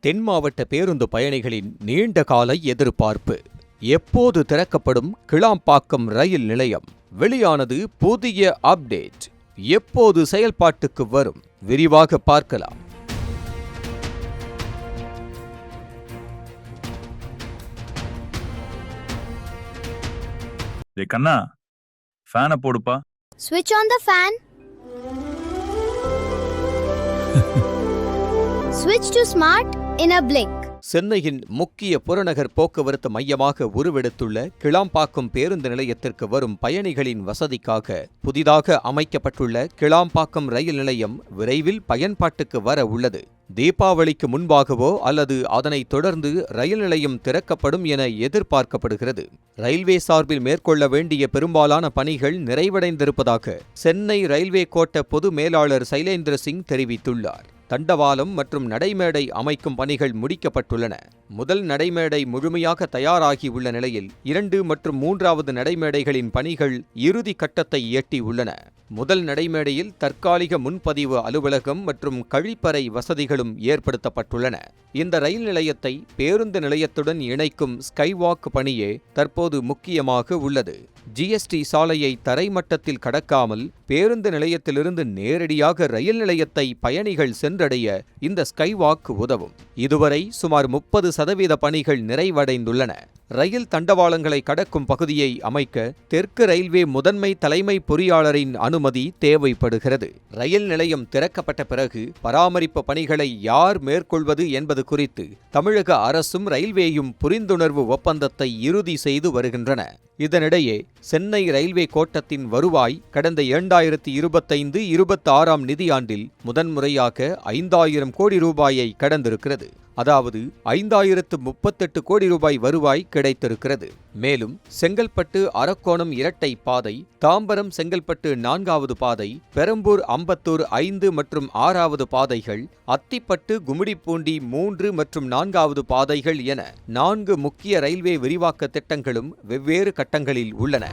தென் மாவட்ட பேருந்து பயணிகளின் நீண்ட கால எதிர்பார்ப்பு. எப்போது திறக்கப்படும் கிளாம்பாக்கம் ரயில் நிலையம்? வெளியானது புதிய அப்டேட். எப்போது செயல்பாட்டுக்கு வரும்? விரிவாக பார்க்கலாம். கண்ணா, ஃபேனை போடுப்பா. Switch on the fan. Switch to smart in a blink. சென்னையின் முக்கிய புறநகர் போக்குவரத்து மையமாக உருவெடுத்துள்ள கிளாம்பாக்கம் பேருந்து நிலையத்திற்கு வரும் பயணிகளின் வசதிக்காக புதிதாக அமைக்கப்பட்டுள்ள கிளாம்பாக்கம் ரயில் நிலையம் விரைவில் பயன்பாட்டுக்கு வர உள்ளது. தீபாவளிக்கு முன்பாகவோ அல்லது அதனைத் தொடர்ந்து ரயில் நிலையம் திறக்கப்படும் என எதிர்பார்க்கப்படுகிறது. ரயில்வே சார்பில் மேற்கொள்ள வேண்டிய பெரும்பாலான பணிகள் நிறைவடைந்திருப்பதாக சென்னை ரயில்வே கோட்ட பொது மேலாளர் சைலேந்திர சிங் தெரிவித்துள்ளார். தண்டவாளம் மற்றும் நடைமேடை அமைக்கும் பணிகள் முடிக்கப்பட்டுள்ளன. முதல் நடைமேடை முழுமையாக தயாராகியுள்ள நிலையில் 2 மற்றும் 3வது நடைமேடைகளின் பணிகள் இறுதி கட்டத்தை எட்டியுள்ளன. முதல் நடைமேடையில் தற்காலிக முன்பதிவு அலுவலகம் மற்றும் கழிப்பறை வசதிகளும் ஏற்படுத்தப்பட்டுள்ளன. இந்த ரயில் நிலையத்தை பேருந்து நிலையத்துடன் இணைக்கும் ஸ்கைவாக் பணியே தற்போது முக்கியமாக உள்ளது. ஜிஎஸ்டி சாலையை தரைமட்டத்தில் கடக்காமல் பேருந்து நிலையத்திலிருந்து நேரடியாக ரயில் நிலையத்தை பயணிகள் சென்றடைய இந்த ஸ்கைவாக் உதவும். இதுவரை சுமார் 30% பணிகள் நிறைவடைந்துள்ளன. ரயில் தண்டவாளங்களை கடக்கும் பகுதியை அமைக்க தெற்கு ரயில்வே முதன்மை தலைமை பொறியாளரின் அனுமதி தேவைப்படுகிறது. ரயில் நிலையம் திறக்கப்பட்ட பிறகு பராமரிப்பு பணிகளை யார் மேற்கொள்வது என்பது குறித்து தமிழக அரசும் ரயில்வேயும் புரிந்துணர்வு ஒப்பந்தத்தை இறுதி செய்து வருகின்றன. இதனிடையே சென்னை ரயில்வே கோட்டத்தின் வருவாய் கடந்த 2025-26 நிதியாண்டில் முதன்முறையாக 5000 கோடி ரூபாயை கடந்திருக்கிறது. அதாவது 5038 கோடி ரூபாய் வருவாய் கிடைத்திருக்கிறது. மேலும் செங்கல்பட்டு அரக்கோணம் இரட்டை பாதை, தாம்பரம் செங்கல்பட்டு 4வது பாதை, பெரம்பூர் அம்பத்தூர் 5 மற்றும் 6வது பாதைகள், அத்திப்பட்டு கும்மிடிப்பூண்டி 3 மற்றும் 4வது பாதைகள் என 4 முக்கிய ரயில்வே விரிவாக்க திட்டங்களும் வெவ்வேறு கட்டங்களில் உள்ளன.